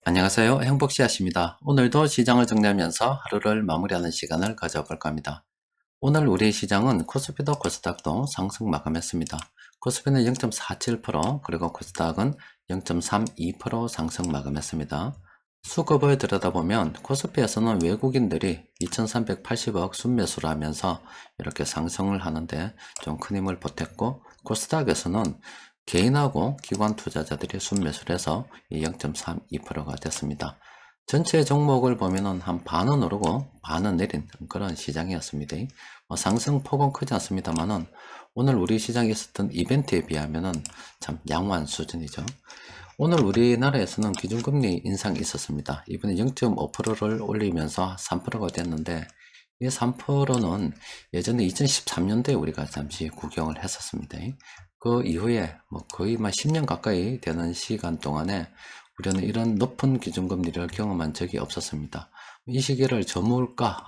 안녕하세요. 행복씨앗입니다. 오늘도 시장을 정리하면서 하루를 마무리하는 시간을 가져볼까 합니다. 오늘 우리 시장은 코스피도 코스닥도 상승 마감했습니다. 코스피는 0.47%, 그리고 코스닥은 0.32% 상승 마감했습니다. 수급을 들여다보면 코스피에서는 외국인들이 2380억 순매수를 하면서 이렇게 상승을 하는데 좀 큰 힘을 보탰고, 코스닥에서는 개인하고 기관 투자자들이 순매수를 해서 0.32%가 됐습니다. 전체 종목을 보면은 한 반은 오르고 반은 내린 그런 시장이었습니다. 상승폭은 크지 않습니다만은 오늘 우리 시장에 있었던 이벤트에 비하면은 참 양호한 수준이죠. 오늘 우리나라에서는 기준금리 인상이 있었습니다. 이번에 0.5%를 올리면서 3%가 됐는데, 이 3%는 예전에 2013년도에 우리가 잠시 구경을 했었습니다. 그 이후에 거의 10년 가까이 되는 시간 동안에 우리는 이런 높은 기준금리를 경험한 적이 없었습니다. 이 시기를 저물가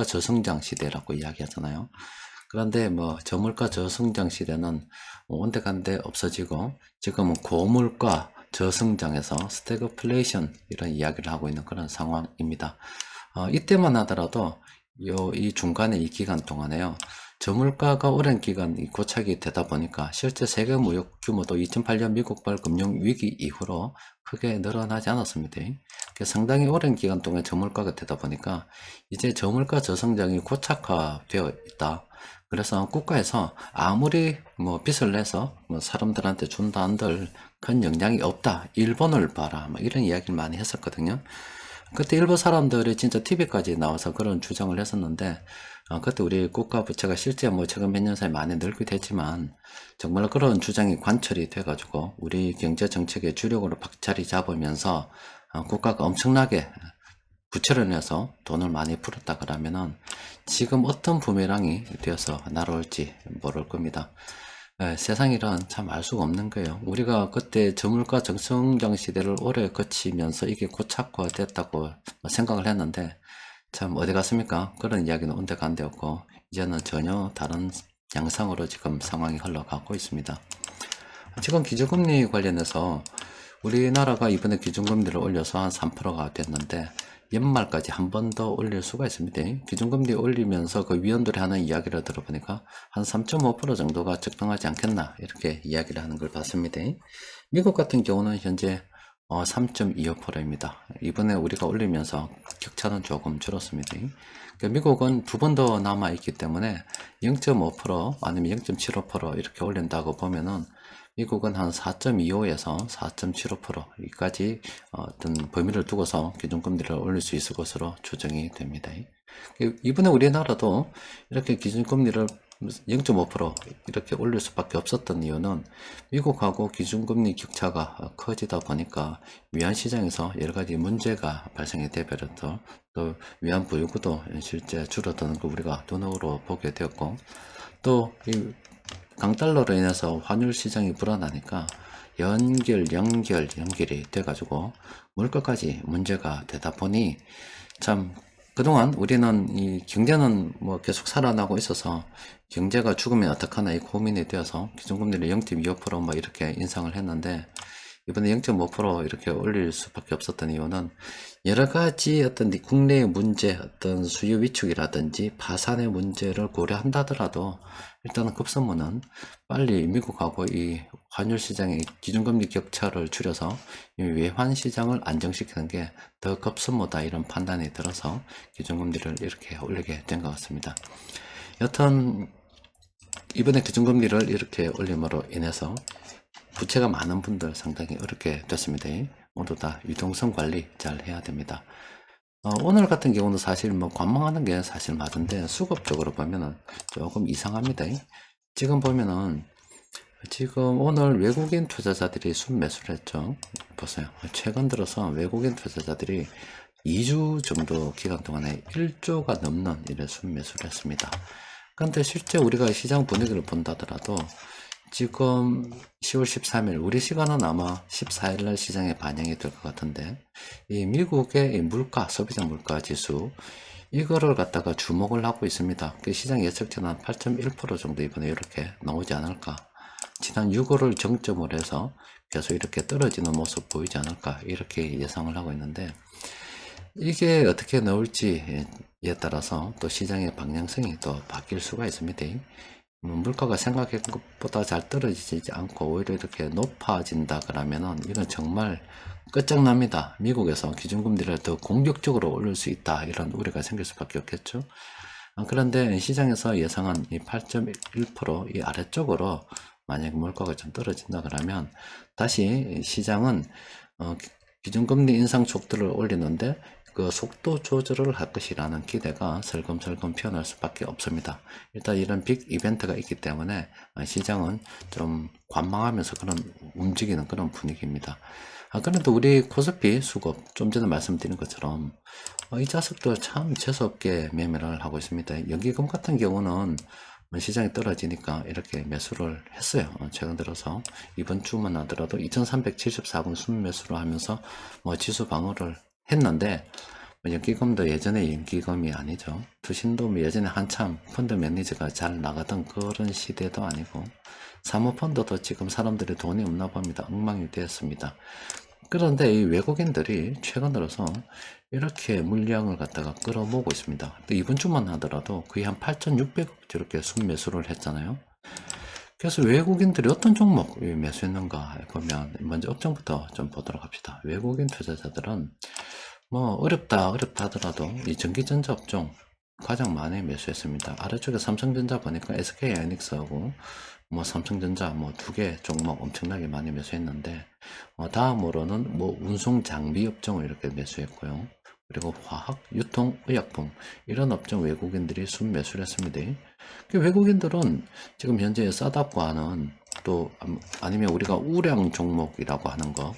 저성장 시대라고 이야기하잖아요. 그런데 저물가 저성장 시대는 온데간데 없어지고, 지금은 고물가 저성장에서 스태그플레이션 이런 이야기를 하고 있는 그런 상황입니다. 이때만 하더라도 이 중간에 이 기간 동안에요, 저물가가 오랜 기간 고착이 되다 보니까 실제 세계 무역 규모도 2008년 미국발 금융위기 이후로 크게 늘어나지 않았습니다. 상당히 오랜 기간 동안 저물가가 되다 보니까 이제 저물가 저성장이 고착화되어 있다. 그래서 국가에서 아무리 빚을 내서 사람들한테 준다 한들 큰 영향이 없다. 일본을 봐라. 이런 이야기를 많이 했었거든요. 그때 일본 사람들이 진짜 TV까지 나와서 그런 주장을 했었는데, 그때 우리 국가 부채가 실제 최근 몇 년 사이 많이 늘기도 했지만, 정말 그런 주장이 관철이 돼가지고 우리 경제 정책의 주력으로 박자리 잡으면서 국가가 엄청나게 부채를 내서 돈을 많이 풀었다 그러면은 지금 어떤 부메랑이 되어서 날아올지 모를 겁니다. 세상이란 참 알 수가 없는 거예요. 우리가 그때 저물가 정성장 시대를 오래 거치면서 이게 고착화됐다고 생각을 했는데, 참 어디 갔습니까? 그런 이야기는 온데간데 없고 이제는 전혀 다른 양상으로 지금 상황이 흘러가고 있습니다. 지금 기준금리 관련해서 우리나라가 이번에 기준금리를 올려서 한 3%가 됐는데, 연말까지 한 번 더 올릴 수가 있습니다. 기준금리 올리면서 그 위원들이 하는 이야기를 들어보니까 한 3.5% 정도가 적당하지 않겠나, 이렇게 이야기를 하는 걸 봤습니다. 미국 같은 경우는 현재 3.25%입니다. 이번에 우리가 올리면서 격차는 조금 줄었습니다. 미국은 두 번 더 남아있기 때문에 0.5% 아니면 0.75% 이렇게 올린다고 보면은 미국은 한 4.25에서 4.75%까지 어떤 범위를 두고서 기준금리를 올릴 수 있을 것으로 추정이 됩니다. 이번에 우리나라도 이렇게 기준금리를 0.5% 이렇게 올릴 수밖에 없었던 이유는 미국하고 기준금리 격차가 커지다 보니까 위안시장에서 여러가지 문제가 발생이 되버려서 또 위안 부유구도 실제 줄어드는 거 우리가 눈으로 보게 되었고, 또 이 강달러로 인해서 환율 시장이 불안하니까 연결이 돼가지고 물가까지 문제가 되다 보니, 참 그동안 우리는 이 경제는 계속 살아나고 있어서 경제가 죽으면 어떡하나 이 고민이 되어서 기준금리를 0.25% 이렇게 인상을 했는데, 이번에 0.5% 이렇게 올릴 수밖에 없었던 이유는 여러 가지 어떤 국내의 문제, 어떤 수요 위축이라든지 파산의 문제를 고려한다더라도 일단은 급선무는 빨리 미국하고 이 환율 시장의 기준금리 격차를 줄여서 이 외환 시장을 안정시키는 게 더 급선무다, 이런 판단이 들어서 기준금리를 이렇게 올리게 된 것 같습니다. 여튼 이번에 기준금리를 이렇게 올림으로 인해서 부채가 많은 분들 상당히 어렵게 됐습니다. 모두 다 유동성 관리 잘 해야 됩니다. 오늘 같은 경우는 사실 관망하는 게 사실 맞은데, 수급적으로 보면은 조금 이상합니다. 지금 보면은 지금 오늘 외국인 투자자들이 순매수를 했죠. 보세요. 최근 들어서 외국인 투자자들이 2주 정도 기간 동안에 1조가 넘는 일에 순매수를 했습니다. 그런데 실제 우리가 시장 분위기를 본다더라도 지금 10월 13일, 우리 시간은 아마 14일날 시장에 반영이 될 것 같은데, 이 미국의 이 소비자 물가 지수, 이거를 갖다가 주목을 하고 있습니다. 그 시장 예측치는 한 8.1% 정도 이번에 이렇게 나오지 않을까. 지난 6월을 정점으로 해서 계속 이렇게 떨어지는 모습 보이지 않을까 이렇게 예상을 하고 있는데, 이게 어떻게 나올지에 따라서 또 시장의 방향성이 또 바뀔 수가 있습니다. 물가가 생각한 것보다 잘 떨어지지 않고 오히려 이렇게 높아진다 그러면은 이건 정말 끝장납니다. 미국에서 기준금리를 더 공격적으로 올릴 수 있다, 이런 우려가 생길 수밖에 없겠죠. 그런데 시장에서 예상한 이 8.1%이 아래쪽으로 만약 물가가 좀 떨어진다 그러면 다시 시장은 기준금리 인상 속도를 올리는데 그 속도 조절을 할 것이라는 기대가 슬금슬금 피어날 수밖에 없습니다. 일단 이런 빅 이벤트가 있기 때문에 시장은 좀 관망하면서 그런 움직이는 그런 분위기입니다. 그런데 우리 코스피 수급, 좀 전에 말씀드린 것처럼 이 자석도 참 재수없게 매매를 하고 있습니다. 연기금 같은 경우는 시장이 떨어지니까 이렇게 매수를 했어요. 최근 들어서 이번 주만 하더라도 2374분 순매수로 하면서 지수 방어를 했는데, 연기금도 예전에 연기금이 아니죠. 투신도 예전에 한참 펀드 매니저가 잘 나가던 그런 시대도 아니고, 사모펀드도 지금 사람들이 돈이 없나 봅니다. 엉망이 되었습니다. 그런데 이 외국인들이 최근 들어서 이렇게 물량을 갖다가 끌어모으고 있습니다. 또 이번 주만 하더라도 거의 한 8,600억 저렇게 순매수를 했잖아요. 그래서 외국인들이 어떤 종목 매수했는가 보면, 먼저 업종부터 좀 보도록 합시다. 외국인 투자자들은 어렵다 하더라도 이 전기전자 업종 가장 많이 매수했습니다. 아래쪽에 삼성전자 보니까 SK하이닉스하고 삼성전자 두 개 종목 엄청나게 많이 매수했는데, 다음으로는 운송 장비 업종을 이렇게 매수했고요. 그리고 화학, 유통, 의약품 이런 업종 외국인들이 순매수를 했습니다. 외국인들은 지금 현재 싸다고 또 아니면 우리가 우량 종목이라고 하는 거,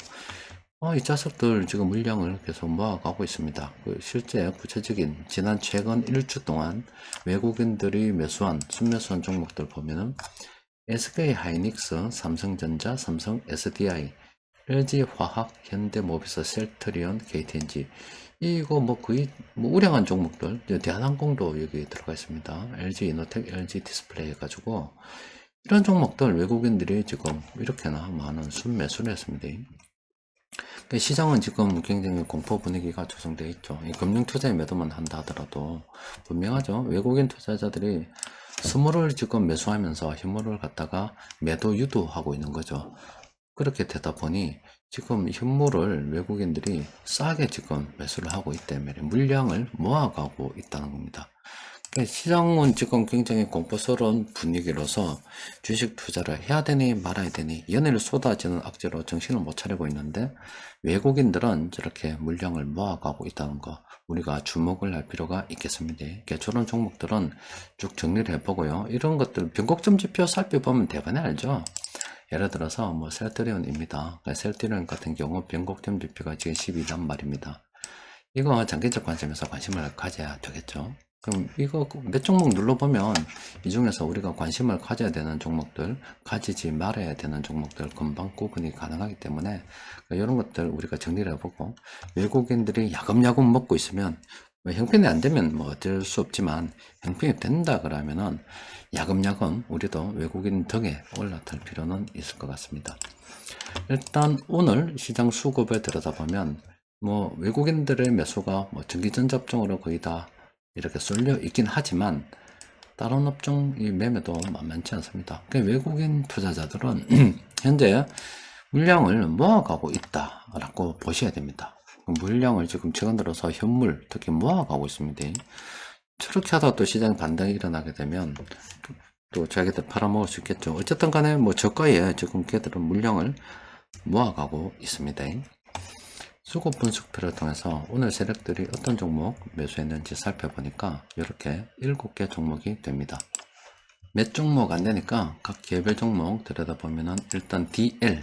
이 자석들 지금 물량을 계속 모아가고 있습니다. 실제 구체적인 지난 최근 1주 동안 외국인들이 순매수한 종목들 보면은 SK하이닉스, 삼성전자, 삼성 SDI, LG화학, 현대모비스, 셀트리온, KTNG, 이거 거의 우량한 종목들, 대한항공도 여기 들어가 있습니다. LG이노텍, LG디스플레이 해가지고 이런 종목들 외국인들이 지금 이렇게나 많은 순매수를 했습니다. 시장은 지금 굉장히 공포 분위기가 조성되어 있죠. 금융 투자에 매도만 한다 하더라도 분명하죠. 외국인 투자자들이 스물을 지금 매수하면서 현물을 갖다가 매도 유도하고 있는 거죠. 그렇게 되다 보니 지금 현물을 외국인들이 싸게 지금 매수를 하고 있기 때문에 물량을 모아가고 있다는 겁니다. 시장은 지금 굉장히 공포스러운 분위기로서 주식 투자를 해야 되니 말아야 되니 연일 쏟아지는 악재로 정신을 못 차리고 있는데, 외국인들은 저렇게 물량을 모아가고 있다는 거 우리가 주목을 할 필요가 있겠습니다. 저런 종목들은 쭉 정리를 해보고요. 이런 것들 변곡점 지표 살펴보면 대번에 알죠. 예를 들어서 셀트리온입니다. 셀트리온 같은 경우 변곡점 지표가 지금 12단 말입니다. 이거 장기적 관점에서 관심을 가져야 되겠죠. 그럼 이거 몇 종목 눌러보면 이 중에서 우리가 관심을 가져야 되는 종목들, 가지지 말아야 되는 종목들 금방 구분이 가능하기 때문에 이런 것들 우리가 정리를 해보고, 외국인들이 야금야금 먹고 있으면 형편이 안 되면 어쩔 수 없지만, 형편이 된다 그러면은 야금야금 우리도 외국인 덕에 올라탈 필요는 있을 것 같습니다. 일단 오늘 시장 수급에 들여다보면 외국인들의 매수가 전기전자 업종으로 거의 다 이렇게 쏠려 있긴 하지만 다른 업종 이 매매도 만만치 않습니다. 외국인 투자자들은 현재 물량을 모아가고 있다라고 보셔야 됩니다. 물량을 지금 최근 들어서 현물 특히 모아가고 있습니다. 저렇게 하다 또 시장 반등이 일어나게 되면 또 자기들 팔아먹을 수 있겠죠. 어쨌든 간에 저가에 지금 걔들은 물량을 모아가고 있습니다. 수급 분석표를 통해서 오늘 세력들이 어떤 종목 매수했는지 살펴보니까 이렇게 7개 종목이 됩니다. 몇 종목 안 되니까 각 개별 종목 들여다보면은 일단 DL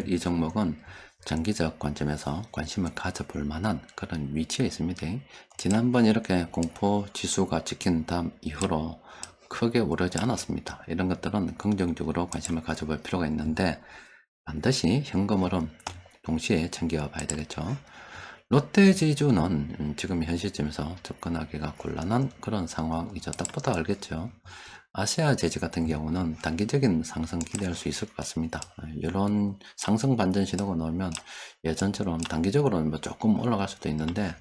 이 종목은 장기적 관점에서 관심을 가져볼 만한 그런 위치에 있습니다. 지난번 이렇게 공포 지수가 찍힌 다음 이후로 크게 오르지 않았습니다. 이런 것들은 긍정적으로 관심을 가져볼 필요가 있는데, 반드시 현금 흐름 동시에 챙겨 봐야 되겠죠. 롯데지주는 지금 현 시점에서 접근하기가 곤란한 그런 상황이죠. 딱 보다 알겠죠. 아시아제지 같은 경우는 단기적인 상승 기대할 수 있을 것 같습니다. 이런 상승 반전 신호가 나오면 예전처럼 단기적으로는 뭐 조금 올라갈 수도 있는데,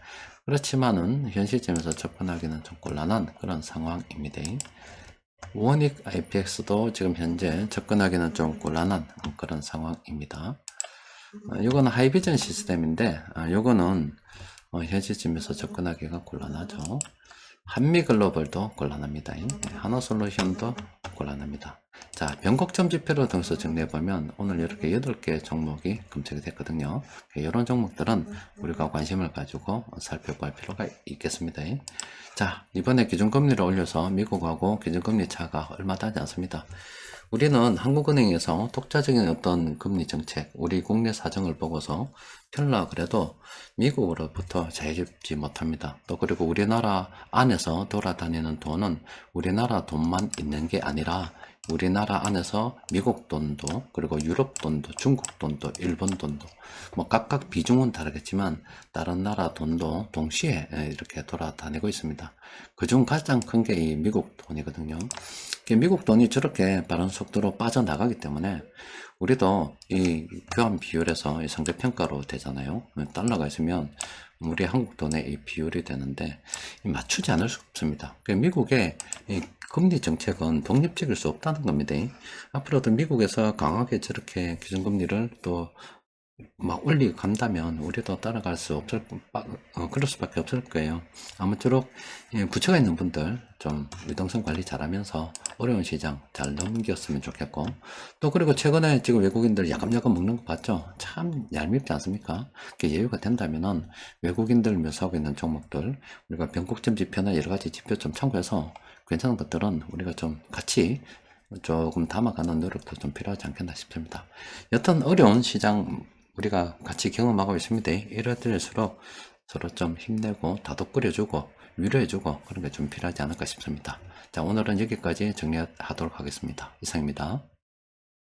그렇지만은 현 시점에서 접근하기는 좀 곤란한 그런 상황입니다. 원익 IPX도 지금 현재 접근하기는 좀 곤란한 그런 상황입니다. 이거는 하이비전 시스템인데, 요거는 현 시점에서 접근하기가 곤란하죠. 한미글로벌도 곤란합니다. 하나솔루션도 곤란합니다. 자, 변곡점 지표로 등수 정리해보면 오늘 이렇게 8개 종목이 검색이 됐거든요. 이런 종목들은 우리가 관심을 가지고 살펴볼 필요가 있겠습니다. 자, 이번에 기준금리를 올려서 미국하고 기준금리 차가 얼마 되지 않습니다. 우리는 한국은행에서 독자적인 어떤 금리 정책, 우리 국내 사정을 보고서 편라 그래도 미국으로부터 자유롭지 못합니다. 또 그리고 우리나라 안에서 돌아다니는 돈은 우리나라 돈만 있는 게 아니라 우리나라 안에서 미국 돈도, 그리고 유럽 돈도, 중국 돈도, 일본 돈도, 뭐 각각 비중은 다르겠지만 다른 나라 돈도 동시에 이렇게 돌아다니고 있습니다. 그중 가장 큰 게 이 미국 돈이거든요. 미국 돈이 저렇게 빠른 속도로 빠져나가기 때문에 우리도 이 교환 비율에서 상대평가로 되잖아요. 달러가 있으면 우리 한국 돈의 이 비율이 되는데 맞추지 않을 수 없습니다. 미국의 이 금리 정책은 독립적일 수 없다는 겁니다. 앞으로도 미국에서 강하게 저렇게 기준금리를 또 막 올리고 간다면 우리도 따라갈 수 없을, 그럴 수밖에 없을 거예요. 아무쪼록 부채가 있는 분들 좀 유동성 관리 잘하면서 어려운 시장 잘 넘겼으면 좋겠고, 또 그리고 최근에 지금 외국인들 야금야금 먹는 거 봤죠? 참 얄밉지 않습니까? 그게 여유가 된다면은 외국인들 묘사하고 있는 종목들 우리가 변곡점 지표나 여러 가지 지표 좀 참고해서 괜찮은 것들은 우리가 좀 같이 조금 담아가는 노력도 좀 필요하지 않겠나 싶습니다. 여튼 어려운 시장 우리가 같이 경험하고 있습니다. 이럴 때일수록 서로 좀 힘내고 다독거려주고 위로해주고 그런 게 좀 필요하지 않을까 싶습니다. 자, 오늘은 여기까지 정리하도록 하겠습니다. 이상입니다.